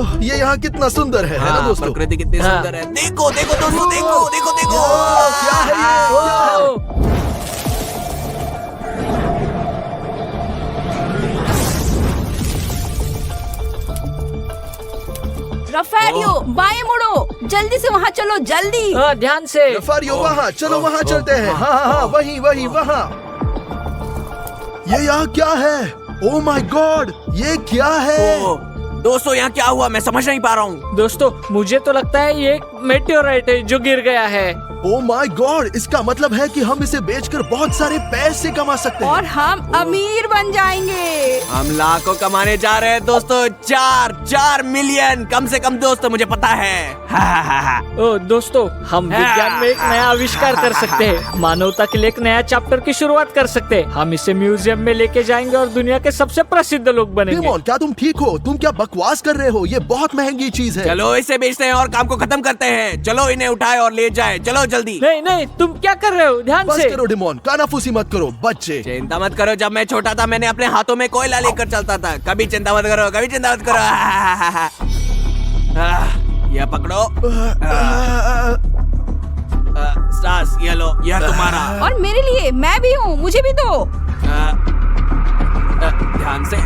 ओह, ये यहाँ कितना सुंदर है ना दोस्तों? प्रकृति कितनी सुंदर है। देखो देखो दोस्तों, देखो देखो देखो। क्या है ये? रफारियो बाएं मुड़ो, जल्दी से वहाँ चलो, जल्दी। ध्यान से। रफारियो वहाँ चलो, वहाँ चलते हैं। हाँ हाँ हाँ, वही वही वहाँ। ये यहाँ क्या है? ओह माय गॉड, ये क्या है? दोस्तों यहाँ क्या हुआ, मैं समझ नहीं पा रहा हूँ। दोस्तों मुझे तो लगता है ये एक मेटेओराइट है जो गिर गया है। ओह माय गॉड, इसका मतलब है कि हम इसे बेचकर बहुत सारे पैसे कमा सकते हैं। और हम अमीर बन जाएंगे। हम लाखों कमाने जा रहे हैं दोस्तों, 4 मिलियन कम से कम दोस्तों, मुझे पता है। ओ दोस्तों, हम विज्ञान में एक नया आविष्कार कर सकते हैं, मानवता के लिए एक नया चैप्टर की शुरुआत कर सकते हैं। हम इसे म्यूजियम में लेके जाएंगे और दुनिया के सबसे प्रसिद्ध लोग बनेंगे। डिमोन, क्या तुम ठीक हो? तुम क्या बकवास कर रहे हो? ये बहुत महंगी चीज है। चलो इसे बेचते हैं और काम को खत्म करते हैं। चलो इन्हें उठाए और ले जाए, चलो जल्दी। नहीं नहीं, तुम क्या कर रहे हो? ध्यान बस से। करो डिमोन, कानाफूसी मत करो बच्चे। चिंता मत करो, जब मैं छोटा था मैंने अपने हाथों में कोयला लेकर चलता था। कभी चिंता मत करो, कभी चिंता मत करो। यह पकड़ो। स्टार्स, ये लो, यह तुम्हारा। और मेरे लिए, मैं भी हूँ, मुझे भी दो। ध्यान से।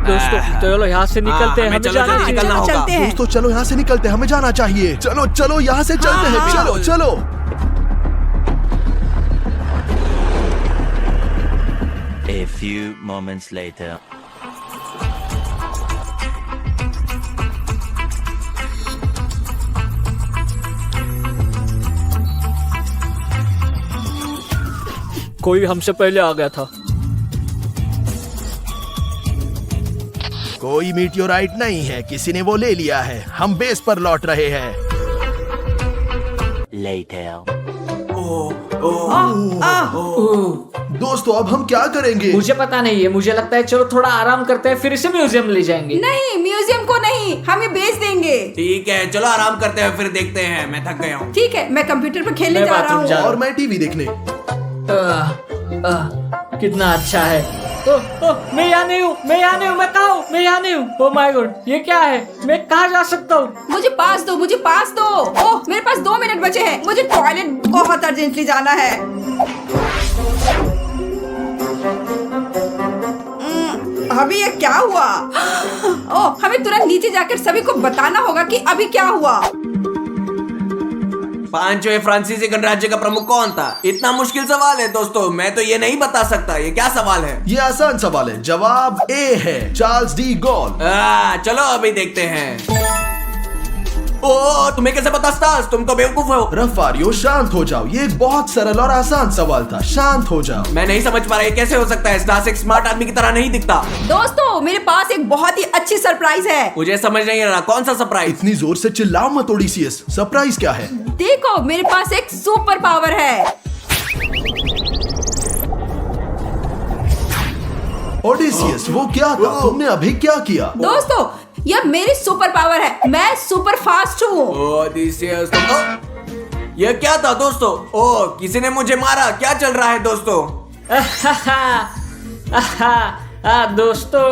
दोस्तों चलो यहाँ से निकलते हैं, हमें चलो, जाना चलो, चाहिए। निकलना होगा। चलते हैं। दोस्तों चलो यहाँ से निकलते हैं, हमें जाना चाहिए। चलो चलो यहाँ से चलते हैं, हाँ। चलो चलो। A few moments later. कोई हमसे पहले आ गया था। कोई मीटियोराइट नहीं है, किसी ने वो ले लिया है। हम बेस पर लौट रहे हैं। Later. दोस्तों अब हम क्या करेंगे? मुझे पता नहीं है, मुझे लगता है चलो थोड़ा आराम करते हैं, फिर इसे म्यूजियम ले जाएंगे। नहीं, म्यूजियम को नहीं, हम ये बेच देंगे। ठीक है, चलो आराम करते हैं, फिर देखते हैं। मैं थक गया हूँ। ठीक है, मैं कंप्यूटर पर खेलने मैं जा रहा बाथरूम हूँ। जा- और मैं टीवी देखने। कितना अच्छा है। मैं यहाँ नहीं हूँ, मैं यहाँ नहीं हूँ, मैं कहाँ हूँ? मैं यहाँ नहीं हूँ। ओह माय गॉड, ये क्या है? मैं कहाँ जा सकता हूँ? मुझे पास दो, मुझे पास दो। ओह, मेरे पास 2 मिनट बचे हैं, मुझे टॉयलेट बहुत अर्जेंटली जाना है। अभी ये क्या हुआ? ओह, हमें तुरंत नीचे जाकर सभी को बताना होगा कि अभी क्या हुआ। पांचवें फ्रांसीसी गणराज्य का प्रमुख कौन था? इतना मुश्किल सवाल है दोस्तों, मैं तो ये नहीं बता सकता। ये क्या सवाल है? ये आसान सवाल है, जवाब ए है, चार्ल्स डी गॉल। चलो अभी देखते हैं। ओ, तुम्हें कैसे पता स्टार्स? तुम तो बेवकूफ हो। रफारियो शांत हो जाओ, ये एक बहुत सरल और आसान सवाल था, शांत हो जाओ। मैं नहीं समझ पा रहा, ये कैसे हो सकता है? स्टार्स एक स्मार्ट आदमी की तरह नहीं दिखता। दोस्तों, मेरे पास एक बहुत ही अच्छी सरप्राइज है। मुझे समझ नहीं आ रहा, कौन सा सरप्राइज? इतनी जोर से चिल्लाओ मत ओडिसियस, सरप्राइज क्या है? देखो, मेरे पास एक सुपर पावर है। ओडिसियस, वो क्या था? तुमने अभी क्या किया? दोस्तों, यह मेरी सुपर पावर है, मैं सुपर फास्ट हूँ। ओडिसियस, ये क्या था दोस्तों? ओ, किसी ने मुझे मारा। क्या चल रहा है दोस्तों? दोस्तों,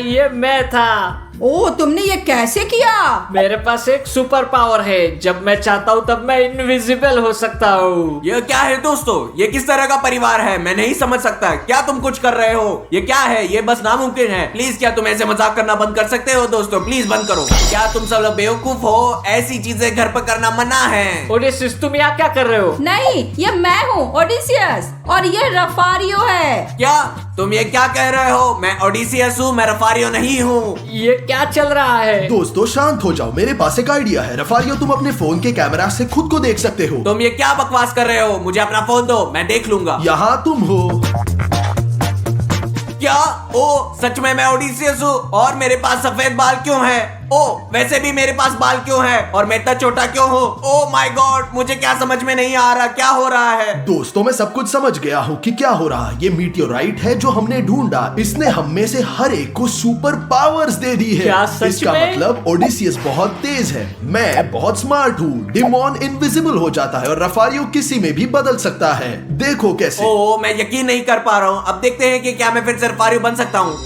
ये मैं था। ओह, तुमने ये कैसे किया? मेरे पास एक सुपर पावर है, जब मैं चाहता हूँ तब मैं इनविजिबल हो सकता हूँ। ये क्या है दोस्तों? ये किस तरह का परिवार है? मैं नहीं समझ सकता। क्या तुम कुछ कर रहे हो? ये क्या है? ये बस नामुमकिन है। प्लीज, क्या तुम ऐसे मजाक करना बंद कर सकते हो दोस्तों? प्लीज बंद करो। क्या तुम सब लोग बेवकूफ हो? ऐसी चीजें घर पर करना मना है। ओडिसियस, तुम यहाँ क्या कर रहे हो? नहीं, ये मैं हूँ ओडिसियस, और ये रफारियो है। क्या तुम ये क्या कह रहे हो? मैं ओडिसियस हूँ, मैं रफारियो नहीं हूँ। ये क्या चल रहा है? दोस्तों शांत हो जाओ, मेरे पास एक आइडिया है। रफारियो, तुम अपने फोन के कैमरा से खुद को देख सकते हो। तुम ये क्या बकवास कर रहे हो? मुझे अपना फोन दो, मैं देख लूंगा। यहाँ तुम हो। क्या? ओ, सच में मैं ओडिसियस हूँ और मेरे पास सफेद बाल क्यों हैं? ओ, वैसे भी मेरे पास बाल क्यों है और मैं इतना छोटा क्यों हूँ? ओ माय गॉड, मुझे क्या समझ में नहीं आ रहा, क्या हो रहा है? दोस्तों मैं सब कुछ समझ गया हूँ कि क्या हो रहा है। ये मीटियोराइट है जो हमने ढूंढा, इसने हम में से हर एक को सुपर पावर्स दे दी है। क्या सच इसका में? मतलब ओडिसियस बहुत तेज है, मैं बहुत स्मार्ट हूँ, डिमोन इनविजिबल हो जाता है और रफारियो किसी में भी बदल सकता है। देखो कैसे। ओ, मैं यकीन नहीं कर पा रहा हूँ। अब देखते हैं कि क्या मैं फिर से रफारियो बन सकता हूँ।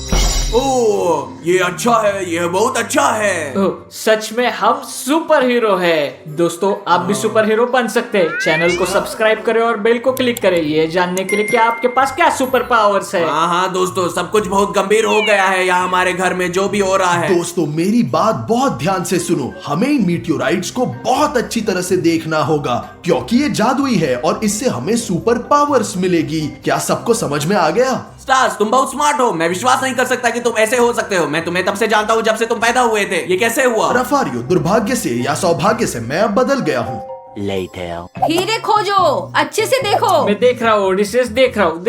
ओह ये अच्छा है, ये बहुत अच्छा है। सच में हम सुपर हीरो है। दोस्तों आप भी सुपर हीरो बन सकते हैं। चैनल को सब्सक्राइब करें और बेल को क्लिक करें ये जानने के लिए कि आपके पास क्या सुपर पावर्स है। हाँ दोस्तों, सब कुछ बहुत गंभीर हो गया है यहाँ हमारे घर में जो भी हो रहा है। दोस्तों मेरी बात बहुत ध्यान से सुनो, हमें इन मीटियोराइट्स को बहुत अच्छी तरह से देखना होगा क्योंकि ये जादुई है और इससे हमें सुपर पावर्स मिलेगी। क्या सबको समझ में आ गया? स्टार्स, तुम बहुत स्मार्ट हो। मैं विश्वास नहीं कर सकता कि तुम ऐसे हो सकते हो। मैं तुम्हें तब से जानता हूँ जब से तुम पैदा हुए थे। ये कैसे हुआ? रफारियो, दुर्भाग्य से या सौभाग्य से मैं अब बदल गया हूँ। Later. हीरे खोजो, अच्छे से देखो। मैं देख रहा हूँ ओडिसियस, देख रहा हूँ।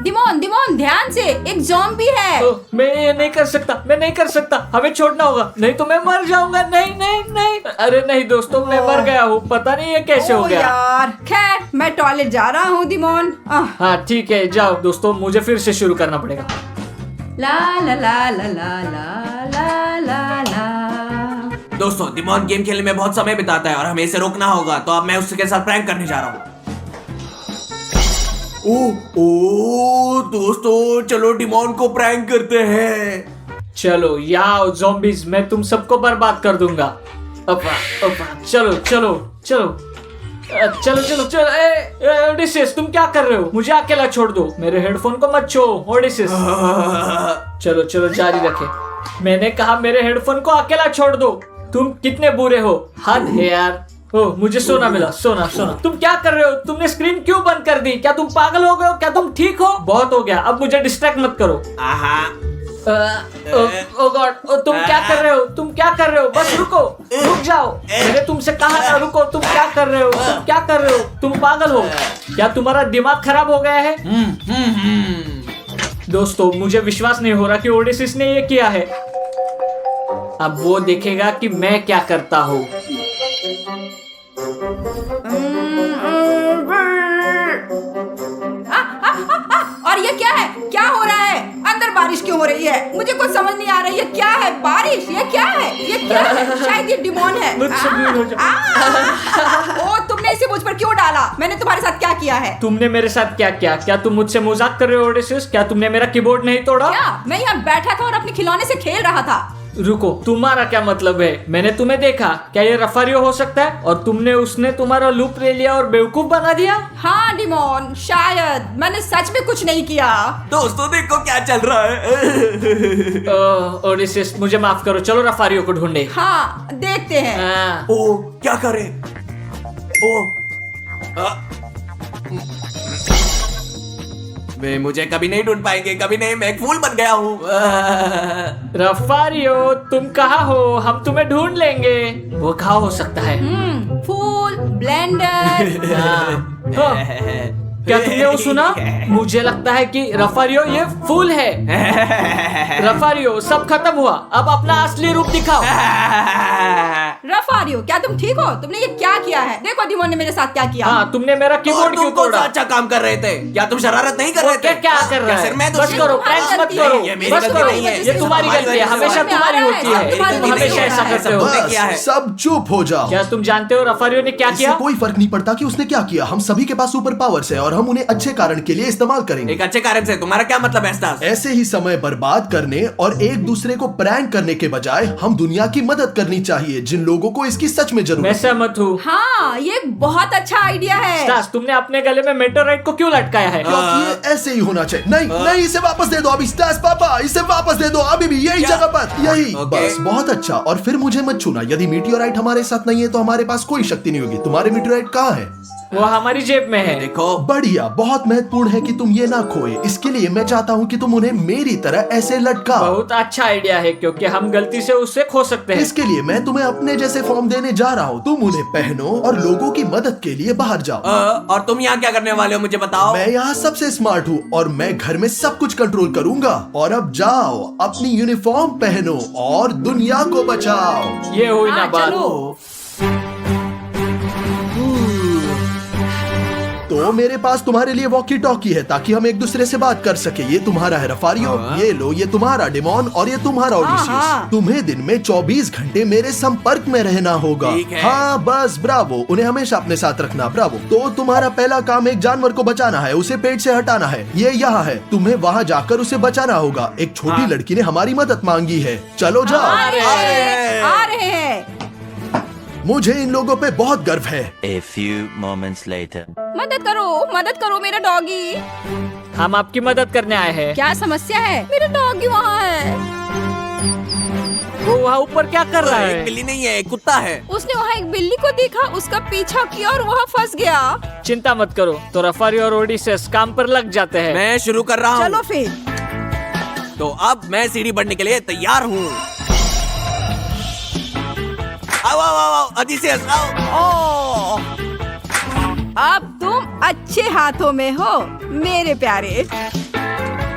दिमोन दिमोन ध्यान से, एक ज़ॉम्बी है। मैं ये नहीं कर सकता, हमें छोड़ना होगा, नहीं तो मैं मर जाऊंगा। नहीं, अरे नहीं दोस्तों, मैं मर गया हूँ, पता नहीं ये कैसे हो ओ गया। यार, खैर मैं टॉयलेट जा रहा हूँ दिमोन। हाँ ठीक है, जाओ दोस्तों, मुझे फिर से शुरू करना पड़ेगा। ला ला ला ला ला ला ला ला ला। दोस्तों दिमोन गेम खेलने में बहुत समय बिताता है और हमें इसे रोकना होगा, तो अब मैं उसके साथ प्रैंक करने जा रहा हूँ। ओ दोस्तों, चलो डिमोन को प्रैंक करते हैं। चलो यहाँ ज़ॉम्बीज, मैं तुम सबको बर्बाद कर दूंगा। चलो। ओडिसियस तुम क्या कर रहे हो? मुझे अकेला छोड़ दो, मेरे हेडफोन को मत छो। ओडिसियस चलो जारी रखे। मैंने कहा मेरे हेडफोन को अकेला छोड़ दो। तुम कितने बुरे हो, हद है यार। ओह मुझे सोना मिला, सोना। तुम क्या कर रहे हो? तुमने स्क्रीन क्यों बंद कर दी? क्या तुम पागल हो गए हो? क्या तुम ठीक हो? बहुत हो गया, अब मुझे डिस्ट्रैक्ट मत करो। ओ गॉड, तुम क्या कर रहे हो? बस रुक जाओ। मैंने तुमसे कहा था रुको। तुम क्या कर रहे हो? तुम पागल हो क्या? तुम्हारा दिमाग खराब हो गया है? दोस्तों मुझे विश्वास नहीं हो रहा कि ओडिसिस ने ये किया है। अब वो देखेगा कि मैं क्या करता हूँ। और ये क्या है? क्या हो रहा है? अंदर बारिश क्यों हो रही है? मुझे कुछ समझ नहीं आ रहा है। ये क्या है? बारिश? ये क्या है? शायद ये डिमोन है। ओ तुमने इसे मुझ पर क्यों डाला? मैंने तुम्हारे साथ क्या किया है? तुमने मेरे साथ क्या किया? क्या तुम मुझसे मजाक कर रहे हो ओडिसियस? क्या तुमने मेरा कीबोर्ड नहीं तोड़ा? क्या? मैं यहाँ बैठा था और अपने खिलौने से खेल रहा था। रुको, तुम्हारा क्या मतलब है? मैंने तुम्हें देखा। क्या ये रफारियो हो सकता है और उसने तुम्हारा लूप ले लिया और बेवकूफ बना दिया? हाँ डिमोन, शायद मैंने सच में कुछ नहीं किया। दोस्तों देखो क्या चल रहा है। ओडिसिस मुझे माफ करो, चलो रफारियो को ढूंढे। हाँ देखते हैं। ओ क्या करे? वे मुझे कभी नहीं ढूंढ पाएंगे, कभी नहीं। मैं एक फूल बन गया हूँ। रफारियो तुम कहाँ हो? हम तुम्हें ढूंढ लेंगे। वो कहाँ हो सकता है? फूल, ब्लेंडर। क्या तुमने वो सुना? मुझे लगता है कि रफारियो ये फूल है। रफारियो सब खत्म हुआ, अब अपना असली रूप दिखाओ। रफारियो क्या तुम ठीक हो? तुमने ये क्या किया है? देखो डिमोन ने मेरे साथ क्या किया। हाँ तुमने मेरा कीबोर्ड क्यों तुम तोड़ा? अच्छा काम कर रहे थे। क्या तुम शरारत नहीं कर रहे थे? क्या कर रहा है? बस करो, प्रैंक्स मत करो। बस करो, ये तुम्हारी गलती है, हमेशा तुम्हारी होती है। तुम हमेशा ऐसा करते हो। बस सब चुप हो जाओ। क्या तुम जानते हो रफारियो ने क्या इससे किया? कोई फर्क नहीं पड़ता कि उसने क्या किया। हम सभी के पास सुपर पावर्स है और हम उन्हें अच्छे कारण के लिए इस्तेमाल करेंगे। एक अच्छे कारण से तुम्हारा क्या मतलब है स्टार्स? ऐसे ही समय बर्बाद करने और एक दूसरे को प्रैंक करने के बजाय हम दुनिया की मदद करनी चाहिए जिन लोगों को इसकी सच में जरूरत मैं है। सहमत हूँ। हाँ ये एक बहुत अच्छा आइडिया है। स्टार्स तुमने अपने गले में मेटेओराइट को क्यों लटकाया है? क्योंकि ये ऐसे ही होना चाहिए। नहीं इसे वापस दे दो अभी। स्टार्स पापा इसे वापस दे दो अभी भी, यही जगह पर, यही बस। बहुत अच्छा। और फिर मुझे मत छूना। यदि मीटियोराइट हमारे साथ नहीं है तो हमारे पास कोई शक्ति नहीं होगी। तुम्हारे मीटियोराइट कहाँ है? वो हमारी जेब में है। देखो बढ़िया, बहुत महत्वपूर्ण है कि तुम ये ना खोए। इसके लिए मैं चाहता हूँ कि तुम उन्हें मेरी तरह ऐसे लटकाओ। बहुत अच्छा आइडिया है क्योंकि हम गलती से उससे खो सकते हैं। इसके लिए मैं तुम्हें अपने जैसे फॉर्म देने जा रहा हूँ। तुम उन्हें पहनो और लोगों की मदद के लिए बाहर जाओ। और तुम यहाँ क्या करने वाले हो मुझे बताओ? मैं यहाँ सबसे स्मार्ट हूँ और मैं घर में सब कुछ कंट्रोल करूंगा। और अब जाओ, अपनी यूनिफॉर्म पहनो और दुनिया को बचाओ। ये हुई ना बात। चलो। तो मेरे पास तुम्हारे लिए वॉकी टॉकी है ताकि हम एक दूसरे से बात कर सके। ये तुम्हारा है रफारियो, ये लो, ये तुम्हारा डिमोन और ये तुम्हारा ओडिसियस। तुम्हें दिन में 24 घंटे मेरे संपर्क में रहना होगा। ठीक है। हाँ बस, ब्रावो, उन्हें हमेशा अपने साथ रखना। ब्रावो। तो तुम्हारा पहला काम एक जानवर को बचाना है, उसे पेट से हटाना है। ये यहाँ है, तुम्हें वहाँ जाकर उसे बचाना होगा। एक छोटी लड़की ने हमारी मदद मांगी है। चलो जाओ। आ रहे हैं। मुझे इन लोगों पे बहुत गर्व है। A few moments later. मदद करो मेरा डॉगी। हम आपकी मदद करने आए हैं। क्या समस्या है? मेरा डॉगी वहाँ है। वो वहाँ ऊपर क्या कर रहा एक है? बिल्ली नहीं है, एक कुत्ता है। उसने वहाँ एक बिल्ली को देखा, उसका पीछा किया और वहाँ फंस गया। चिंता मत करो, तो रफारियो और ओडिसियस काम पर लग जाते हैं। मैं शुरू कर रहा चलो हूँ। फिर। तो अब मैं सीढ़ी बढ़ने के लिए तैयार हूँ। आओ आओ आओ, ओडिसियस आओ। अब तुम अच्छे हाथों में हो मेरे प्यारे।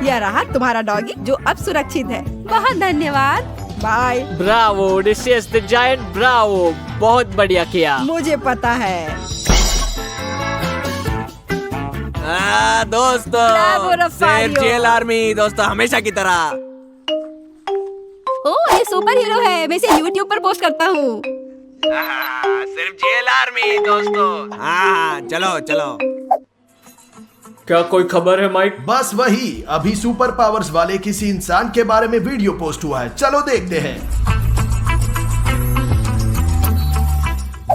यह रहा तुम्हारा डॉगी जो अब सुरक्षित है। बहुत धन्यवाद। Bye. Bravo Odysseus the giant, bravo, बहुत बढ़िया किया। मुझे पता है। दोस्तों, ब्रावो, रफारियो। सिर्फ जेल आर्मी दोस्तों, हमेशा की तरह। ओह, ये सुपर हीरो है। मैं इसे YouTube पर पोस्ट करता हूँ। सिर्फ जेल आर्मी दोस्तों। हाँ, चलो चलो। क्या कोई खबर है माइक? बस वही, अभी सुपर पावर्स वाले किसी इंसान के बारे में वीडियो पोस्ट हुआ है। चलो देखते हैं।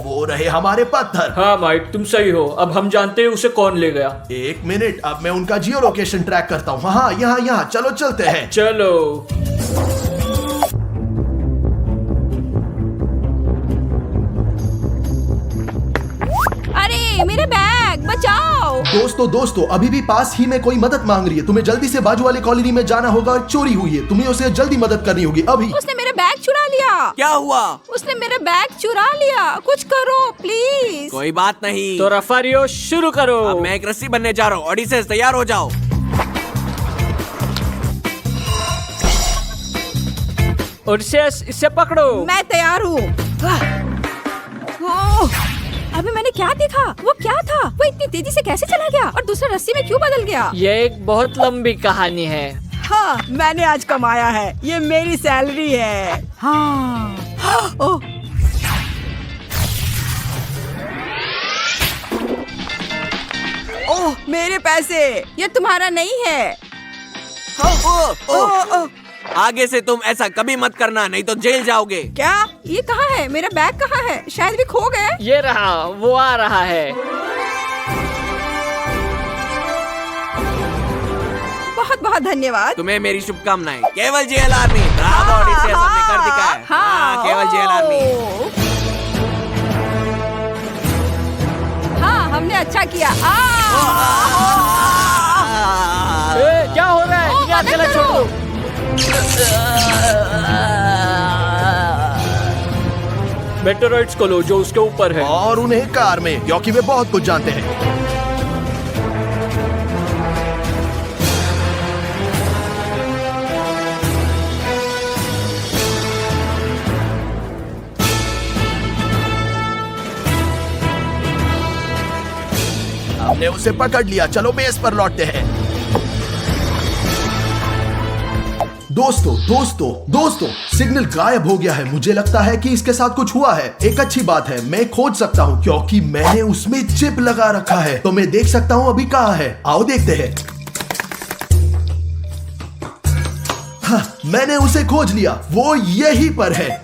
वो रहे हमारे पत्थर। हाँ माइक, तुम सही हो। अब हम जानते हैं उसे कौन ले गया। एक मिनट, अब मैं उनका जियो लोकेशन ट्रैक करता हूँ। हाँ, यहाँ यहाँ, चलो चलते हैं। चलो। अरे मेरे बैग बचाओ। दोस्तों, अभी भी पास ही में कोई मदद मांग रही है। तुम्हें जल्दी से बाजू वाले कॉलोनी में जाना होगा और चोरी हुई है। तुम्हें उसे जल्दी मदद करनी होगी अभी। उसने मेरा बैग चुरा लिया। क्या हुआ? उसने मेरा बैग चुरा लिया। कुछ करो प्लीज। कोई बात नहीं। तो रफारियो शुरू करो। अब मैं एक रस्सी बनने जा रहा हूँ। ओडिसियस तैयार हो जाओ। ओडिसियस, इसे पकड़ो। मैं तैयार हूँ। अभी मैंने क्या देखा? वो क्या था? वो इतनी तेजी से कैसे चला गया और दूसरा रस्सी में क्यों बदल गया? ये एक बहुत लंबी कहानी है। हाँ, मैंने आज कमाया है। ये मेरी सैलरी है। हाँ। ओह, ओह, मेरे पैसे। ये तुम्हारा नहीं है। ओह, आगे से तुम ऐसा कभी मत करना, नहीं तो जेल जाओगे। क्या? ये कहाँ है? मेरा बैग कहाँ है? शायद भी खो गए। ये रहा, वो आ रहा है। बहुत बहुत धन्यवाद। तुम्हें मेरी शुभकामनाएं। केवल जेल आर्मी। ब्रावो ओडिसियस, हमने कर दिखाया। हाँ, केवल जेल आर्मी। हाँ, हमने अच्छा किया। क्या हो रहा है? इन्हें अकेला छोड़ दो। मेटेरॉइड्स को लो जो उसके ऊपर है। और उन्हें कार में, क्योंकि वे बहुत कुछ जानते हैं। हमने उसे पकड़ लिया। चलो बेस पर लौटते हैं। दोस्तों, सिग्नल गायब हो गया है। मुझे लगता है कि इसके साथ कुछ हुआ है। एक अच्छी बात है, मैं खोज सकता हूँ क्योंकि मैंने उसमें चिप लगा रखा है। तो मैं देख सकता हूँ अभी कहाँ है। आओ देखते हैं। हाँ, मैंने उसे खोज लिया। वो यहीं पर है।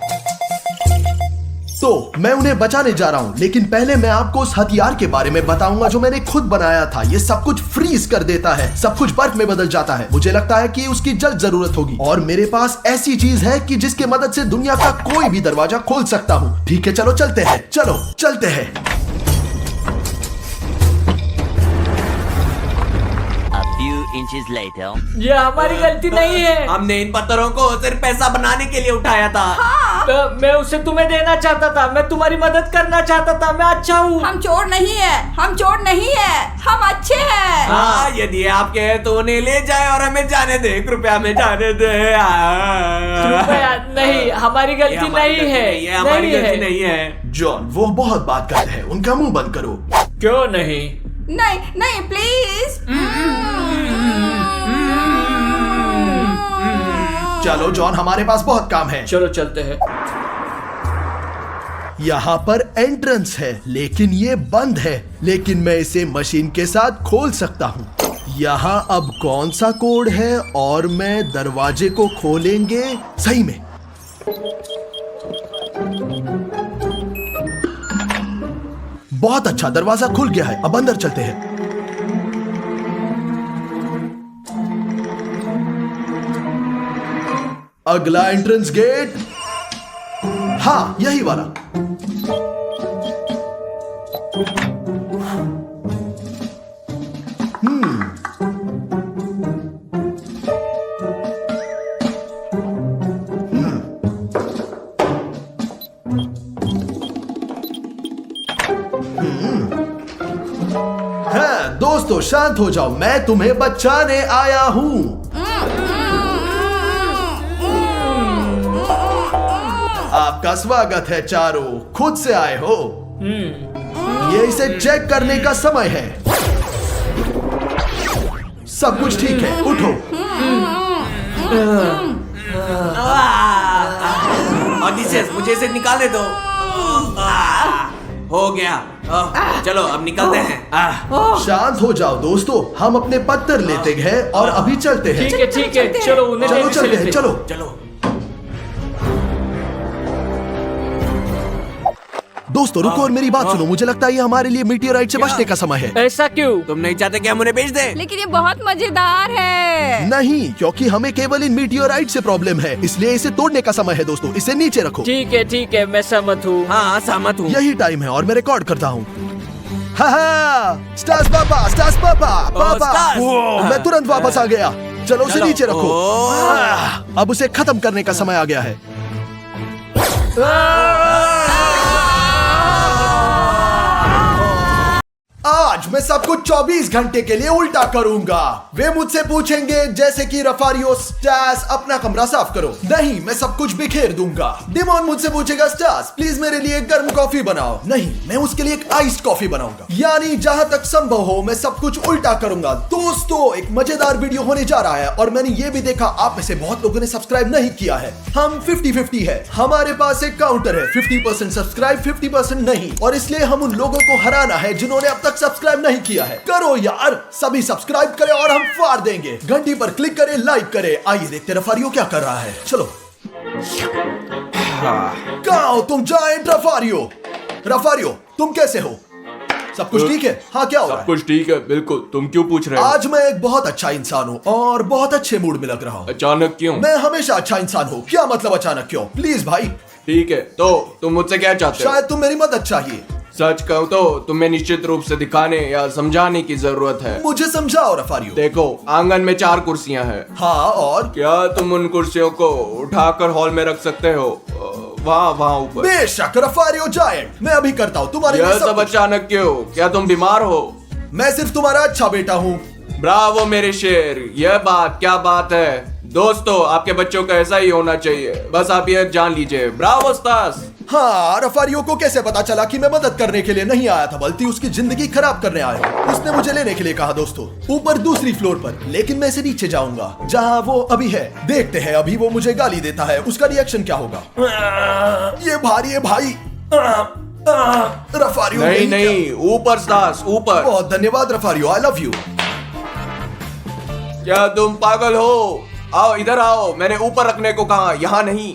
तो मैं उन्हें बचाने जा रहा हूँ, लेकिन पहले मैं आपको उस हथियार के बारे में बताऊंगा जो मैंने खुद बनाया था। ये सब कुछ फ्रीज कर देता है, सब कुछ बर्फ में बदल जाता है। मुझे लगता है कि उसकी जल्द जरूरत होगी और मेरे पास ऐसी चीज है कि जिसके मदद से दुनिया का कोई भी दरवाजा खोल सकता हूँ। ठीक है, चलो चलते हैं। चलते हैं। A few inches later. ये हमारी गलती नहीं है। हमने इन पत्थरों को सिर्फ पैसा बनाने के लिए उठाया था। तो मैं उसे तुम्हें देना चाहता था। मैं तुम्हारी मदद करना चाहता था। मैं अच्छा हूँ। हम चोर नहीं है। हम अच्छे हैं। हाँ, यदि आपके हैं तो उन्हें ले जाए और हमें जाने दे। कृपया हमें जाने दे। कृपया नहीं, हमारी गलती नहीं है। ये हमारी गलती नहीं है। जॉन, वो बहुत बात करते हैं। उनका मुंह बंद करो। क्यों नहीं? नहीं नहीं प्लीज। चलो जॉन, हमारे पास बहुत काम है। चलो चलते हैं। यहाँ पर एंट्रेंस है लेकिन ये बंद है, लेकिन मैं इसे मशीन के साथ खोल सकता हूँ। यहाँ अब कौन सा कोड है और मैं दरवाजे को खोलेंगे सही में। बहुत अच्छा, दरवाजा खुल गया है। अब अंदर चलते हैं। अगला एंट्रेंस गेट, हाँ यही वाला। हाँ दोस्तों, शांत हो जाओ, मैं तुम्हें बचाने आया हूँ। आपका स्वागत है चारों, खुद से आए हो। ये इसे चेक करने का समय है। सब कुछ ठीक है, उठो। ओडिसियस, मुझे इसे निकालने दो। हो गया। चलो अब निकलते हैं। शांत हो जाओ दोस्तों, हम अपने पत्थर लेते हैं और अभी चलते हैं। ठीक है, चलो उन्हें चलो तेजी से चलते हैं, लेते। चलो। चलो। दोस्तों रुको और मेरी बात सुनो, मुझे लगता है ये हमारे लिए मीटियोराइट से बचने का समय है। ऐसा क्यों? तुम नहीं चाहते कि हम उन्हें भेज दें? लेकिन ये बहुत मजेदार है। नहीं, क्योंकि हमें केवल इन मीटियोराइट से प्रॉब्लम है, इसलिए इसे तोड़ने का समय है। दोस्तों इसे नीचे रखो। ठीक है, मैं सहमत हूँ। हाँ सहमत हूँ। यही टाइम है और मैं रिकॉर्ड करता हूँ। स्टार्स पापा, स्टार्स पापा, पापा। स्टार्स। वो, मैं तुरंत वापस आ गया। चलो उसे चलो। नीचे रखो। अब उसे खत्म करने का समय आ गया है। आज मैं सब कुछ 24 घंटे के लिए उल्टा करूंगा। वे मुझसे पूछेंगे जैसे कि रफारियो, स्टास अपना कमरा साफ करो। नहीं, मैं सब कुछ बिखेर दूंगा। डिमोन मुझसे पूछेगा, स्टास प्लीज मेरे लिए गर्म कॉफी बनाओ। नहीं, मैं उसके लिए एक आइस्ड कॉफी बनाऊंगा। यानी जहां तक संभव हो मैं सब कुछ उल्टा करूंगा। दोस्तों एक मजेदार वीडियो होने जा रहा है और मैंने ये भी देखा आप में से बहुत लोगों ने सब्सक्राइब नहीं किया है। हम 50-50 है। हमारे पास एक काउंटर है, 50% सब्सक्राइब 50% नहीं, और इसलिए हम उन लोगों को हराना है जिन्होंने अब तक सब्सक्राइब नहीं किया है। करो यार, सभी सब्सक्राइब करें और हम फाड़ देंगे। घंटी पर क्लिक करें, लाइक करें। आइए देखते रफारियो क्या कर रहा है। चलो। कहाँ हो तुम जाएंट रफारियो? रफारियो तुम कैसे हो? सब कुछ ठीक है? हाँ क्या हो रहा है? सब कुछ ठीक है, बिल्कुल। तुम क्यों पूछ रहे हो? आज मैं एक बहुत अच्छा इंसान हूँ और बहुत अच्छे मूड में लग रहा हूँ। अचानक क्यों? मैं हमेशा अच्छा इंसान हूँ। क्या मतलब अचानक क्यों? प्लीज भाई। ठीक है, तो तुम मुझसे क्या चाहते हो? शायद तुम मेरी मदद चाहिए। सच कहूँ तो तुम्हें निश्चित रूप से दिखाने या समझाने की जरूरत है। मुझे समझाओ रफारियो। देखो, आंगन में 4 कुर्सियां हैं। हाँ और? क्या तुम उन कुर्सियों को उठाकर हॉल में रख सकते हो? वहाँ ऊपर। बेशक रफारियो जायंट, मैं अभी करता हूँ तुम्हारे लिए यह सब सब कुछ। अचानक क्यों? क्या तुम बीमार हो? मैं सिर्फ तुम्हारा अच्छा बेटा हूँ। ब्रावो मेरे शेर, यह बात क्या बात है। दोस्तों आपके बच्चों का ऐसा ही होना चाहिए, बस आप ये जान लीजिए। Bravo Stas. हाँ, रफारियो को कैसे पता चला कि मैं मदद करने के लिए नहीं आया था बल्कि उसकी जिंदगी खराब करने आया हूँ। उसने मुझे लेने के लिए कहा दोस्तों, ऊपर दूसरी फ्लोर पर, लेकिन मैं इसे नीचे जाऊंगा जहाँ वो अभी है। देखते हैं अभी वो मुझे गाली देता है, उसका रिएक्शन क्या होगा। ये भारी है भाई। रफारियो नहीं, ऊपर स्टास, ऊपर। बहुत धन्यवाद रफारियो, आई लव यू। क्या तुम पागल हो? आओ इधर आओ, मैंने ऊपर रखने को कहा, यहाँ नहीं।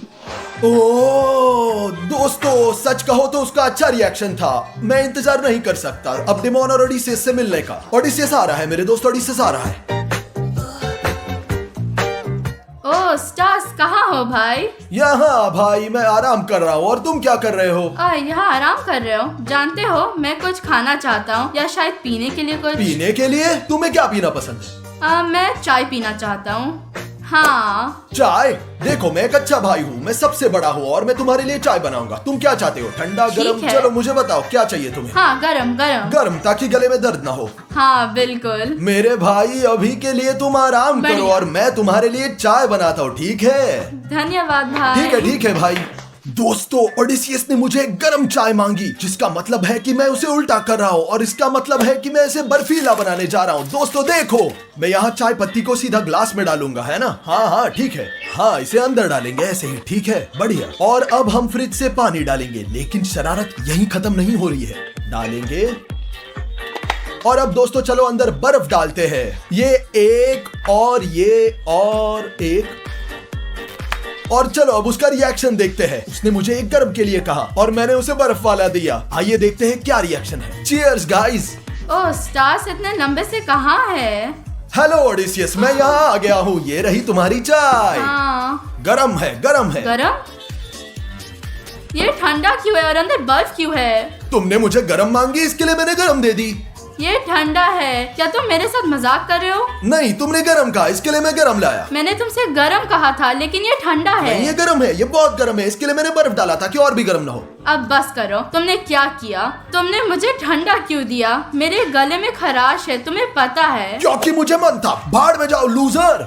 ओह दोस्तों, सच कहो तो उसका अच्छा रिएक्शन था। मैं इंतजार नहीं कर सकता अब डिमोन और ओडिसियस से मिलने का। ओडिसियस आ रहा है, मेरे दोस्त ओडिसियस आ रहा है। ओह स्टार्स, कहाँ हो भाई? यहाँ भाई, मैं आराम कर रहा हूँ। और तुम क्या कर रहे हो? यहाँ आराम कर रहे हो? जानते हो मैं कुछ खाना चाहता हूँ, या शायद पीने के लिए कुछ। पीने के लिए? तुम्हें क्या पीना पसंद है? मैं चाय पीना चाहता हूँ। हाँ। चाय? देखो मैं एक अच्छा भाई हूँ, मैं सबसे बड़ा हूँ और मैं तुम्हारे लिए चाय बनाऊंगा। तुम क्या चाहते हो, ठंडा गरम? है। चलो मुझे बताओ क्या चाहिए तुम्हें। हाँ गरम गरम। गरम, ताकि गले में दर्द ना हो। हाँ बिल्कुल। मेरे भाई अभी के लिए तुम आराम करो बढ़िया। और मैं तुम्हारे लिए चाय बनाता हूँ, ठीक है? धन्यवाद भाई। ठीक है भाई। दोस्तों ओडिसियस ने मुझे गर्म चाय मांगी, जिसका मतलब है कि मैं उसे उल्टा कर रहा हूँ और इसका मतलब है कि मैं इसे बर्फीला बनाने जा रहा हूँ। दोस्तों देखो, मैं यहाँ चाय पत्ती को सीधा ग्लास में डालूंगा, है ना? हाँ ठीक है। हाँ, इसे अंदर डालेंगे ऐसे ही, ठीक है, बढ़िया। और अब हम फ्रिज से पानी डालेंगे, लेकिन शरारत यहीं खत्म नहीं हो रही है। डालेंगे और अब दोस्तों चलो अंदर बर्फ डालते हैं। ये एक और ये और एक, और चलो अब उसका रिएक्शन देखते हैं। उसने मुझे एक गर्म के लिए कहा और मैंने उसे बर्फ वाला दिया। आइए देखते हैं क्या रिएक्शन है। Cheers guys. ओह स्टार्स इतने लंबे से कहाँ है? हेलो ओडिसियस, मैं यहाँ आ गया हूँ। ये रही तुम्हारी चाय। हाँ। गरम है, गरम है। गरम? ये ठंडा क्यों है और अंदर बर्फ क्यों है? तुमने मुझे गरम मांगी, इसके लिए मैंने गरम दे दी। ये ठंडा है। क्या तुम मेरे साथ मजाक कर रहे हो? नहीं, तुमने गरम कहा, इसके लिए मैं गरम लाया। मैंने तुमसे गरम कहा था, लेकिन ये ठंडा है। नहीं, ये गरम है, ये बहुत गरम है, इसके लिए मैंने बर्फ डाला था कि और भी गरम ना हो। अब बस करो। तुमने क्या किया? तुमने मुझे ठंडा क्यों दिया? मेरे गले में खराश है, तुम्हें पता है। क्योंकि मुझे मन था। भाड़ में जाओ लूजर।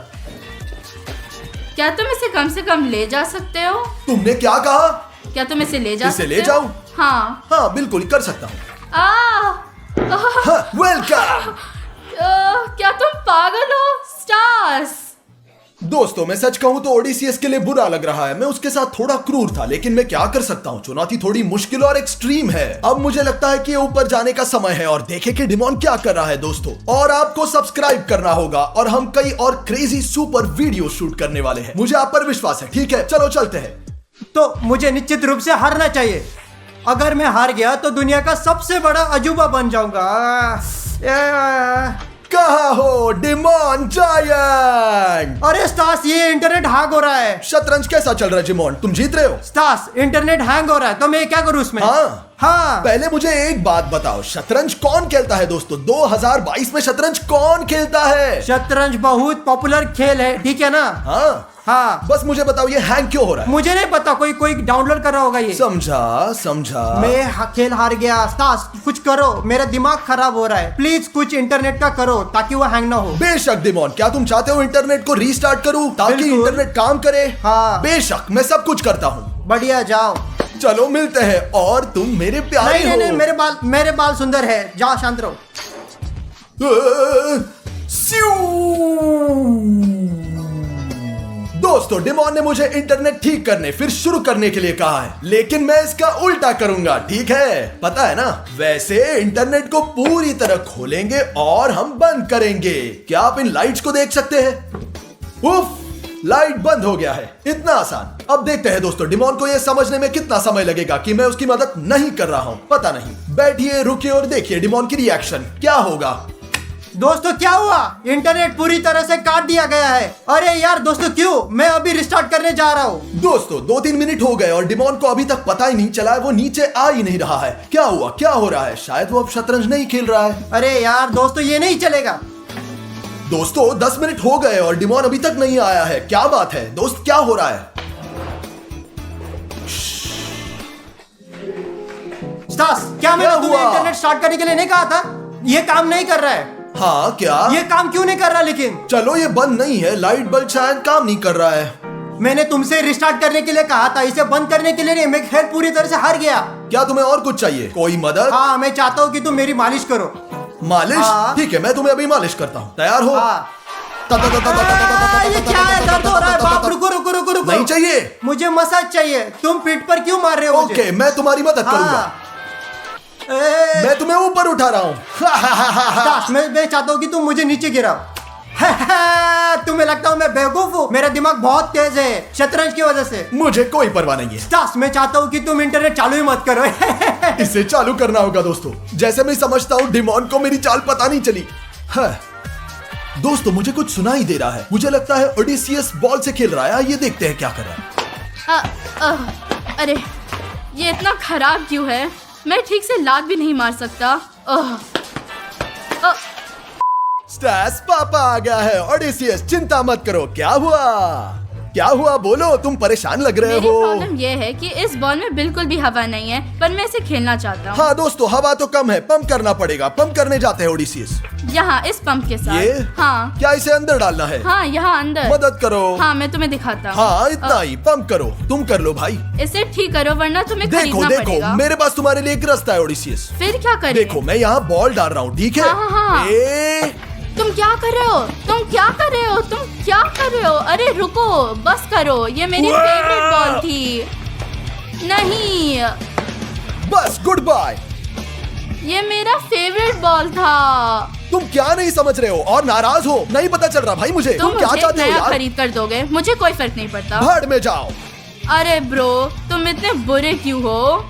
क्या तुम इसे कम से कम ले जा सकते हो? तुमने क्या कहा? क्या तुम इसे ले जा इसे सकते ले हो? जाऊं? हाँ बिल्कुल कर सकता हूँ। वेलकम। क्या तुम पागल हो? स्टार्स। दोस्तों मैं सच कहूँ तो ओडिसियस के लिए बुरा लग रहा है। मैं उसके साथ थोड़ा क्रूर था, लेकिन मैं क्या कर सकता हूँ, चुनौती थोड़ी मुश्किल और एक्सट्रीम है। अब मुझे लगता है कि ऊपर जाने का समय है और देखें कि डिमोन क्या कर रहा है दोस्तों। और आपको सब्सक्राइब करना होगा और हम कई और क्रेजी सुपर वीडियो शूट करने वाले हैं। मुझे आप पर विश्वास है, ठीक है? चलो चलते हैं। तो मुझे निश्चित रूप से हारना चाहिए। अगर मैं हार गया तो दुनिया का सबसे बड़ा अजूबा बन जाऊंगा। कहाँ हो डिमोन जायंट? अरे स्टार्स, ये इंटरनेट हैंग हो रहा है। शतरंज कैसा चल रहा है डिमोन? तुम जीत रहे हो? स्टार्स, इंटरनेट हैंग हो रहा है, तो मैं क्या करूँ उसमें? हाँ। पहले मुझे एक बात बताओ, शतरंज कौन खेलता है दोस्तों? 2022 में शतरंज कौन खेलता है? शतरंज बहुत पॉपुलर खेल है, ठीक है ना? हाँ। बस मुझे बताओ ये हैंग क्यों हो रहा है? मुझे नहीं पता, कोई डाउनलोड कर रहा होगा ये। समझा। मैं खेल हार गया। स्टार्स कुछ करो, मेरा दिमाग खराब हो रहा है। प्लीज कुछ इंटरनेट का करो ताकि वो हैंग ना हो। बेशक डिमोन, क्या तुम चाहते हो इंटरनेट को रीस्टार्ट करूं ताकि इंटरनेट काम करे? हाँ। बेशक, मैं सब कुछ करता हूँ। बढ़िया, जाओ। चलो मिलते हैं। और तुम मेरे प्यारे हो। नहीं, मेरे बाल सुंदर है। जाओ, शांत रहो। दोस्तों डिमोन ने मुझे इंटरनेट ठीक करने फिर शुरू करने के लिए कहा है, लेकिन मैं इसका उल्टा करूंगा, ठीक है? पता है ना? वैसे इंटरनेट को पूरी तरह खोलेंगे और हम बंद करेंगे। क्या आप इन लाइट्स को देख सकते हैं? उफ, लाइट बंद हो गया है। इतना आसान। अब देखते हैं दोस्तों डिमोन को यह समझने में कितना समय लगेगा कि मैं उसकी मदद नहीं कर रहा हूं। पता नहीं। बैठिए, रुकिए और देखिए डिमोन की रिएक्शन क्या होगा। दोस्तों क्या हुआ? इंटरनेट पूरी तरह से काट दिया गया है। अरे यार दोस्तों, क्यों? मैं अभी रिस्टार्ट करने जा रहा हूँ। दोस्तों 2-3 मिनट हो गए और डिमोन को अभी तक पता ही नहीं चला है, वो नीचे आ ही नहीं रहा है। क्या हुआ? क्या हो रहा है? शायद वो अब शतरंज नहीं खेल रहा है। अरे यार दोस्तों, ये नहीं चलेगा। दोस्तों 10 मिनट हो गए और डिमोन अभी तक नहीं आया है। क्या बात है दोस्त, क्या हो रहा है? स्टार्स, क्या मैंने तुम्हें इंटरनेट स्टार्ट करने के लिए नहीं कहा था? ये काम नहीं कर रहा है। हाँ क्या? ये काम क्यों नहीं कर रहा? लेकिन चलो ये बंद नहीं है, लाइट बल्ब शायद काम नहीं कर रहा है। मैंने तुमसे रिस्टार्ट करने के लिए कहा था, इसे बंद करने के लिए नहीं। मैं खेल पूरी तरह से हार गया। क्या तुम्हें और कुछ चाहिए? कोई मदद? हाँ, मैं चाहता हूँ कि तुम मेरी मालिश करो। मालिश? हाँ। ठीक है, मैं तुम्हें अभी मालिश करता हूँ। तैयार हो? ये क्या है? दर्द हो रहा है। बाप, रुको रुको रुको रुको। नहीं चाहिए? मुझे मसाज चाहिए। तुम पीठ पर क्यों मार रहे हो मुझे? ओके, मैं तुम्हारी मदद करूंगा। मैं तुम्हें ऊपर उठा रहा हूँ। मैं चाहता हूँ कि तुम मुझे नीचे गिराओ। तुम्हें लगता हूँ मैं बेवकूफ हूँ? मेरा दिमाग बहुत तेज है शतरंज की वजह से। मुझे कोई परवाह नहीं है। स्टार्स, मैं चाहता हूँ कि तुम इंटरनेट चालू ही मत करो। इसे चालू करना होगा दोस्तों। जैसे मैं समझता हूँ डिमोन को मेरी चाल पता नहीं चली है। दोस्तों मुझे कुछ सुनाई दे रहा है। मुझे लगता है ओडिसियस बॉल से खेल रहा है। ये देखते हैं क्या कर रहा है। अरे ये इतना खराब क्यों है? मैं ठीक से लात भी नहीं मार सकता। स्टार्स, पापा आ गया है। ओडिसियस चिंता मत करो। क्या हुआ? क्या हुआ बोलो, तुम परेशान लग रहे मेरी हो। प्रॉब्लम ये है कि इस बॉल में बिल्कुल भी हवा नहीं है, पर मैं इसे खेलना चाहता हूँ। हाँ दोस्तों, हवा तो कम है, पंप करना पड़ेगा। पंप करने जाते हैं ओडिसीज। यहाँ इस पंप के साथ। ये हाँ क्या इसे अंदर डालना है? हाँ, यहाँ अंदर। मदद करो। हाँ, मैं तुम्हें दिखाता हूँ। हाँ इतना ही, पंप करो, तुम कर लो भाई। इसे ठीक करो वरना तुम्हें देखो खरीदना देखो, पड़ेगा। मेरे पास तुम्हारे लिए एक रास्ता है ओडिसीज। फिर क्या करें? देखो मैं यहाँ बॉल डाल रहा हूँ, ठीक है? हाँ, हाँ, हाँ। तुम क्या कर रहे हो? तुम क्या कर रहे हो? तुम क्या कर रहे हो? अरे रुको, बस करो, ये मेरी फेवरेट बॉल थी। नहीं, बस गुड बाय। ये मेरा फेवरेट बॉल था। तुम क्या नहीं समझ रहे हो और नाराज हो? नहीं पता चल रहा भाई मुझे। तुम तुम क्या मुझे चाहते हो नया यार? खरीद कर दोगे, मुझे कोई फर्क नहीं पड़ता। भाड़ में जाओ। अरे ब्रो, तुम इतने बुरे क्यों हो?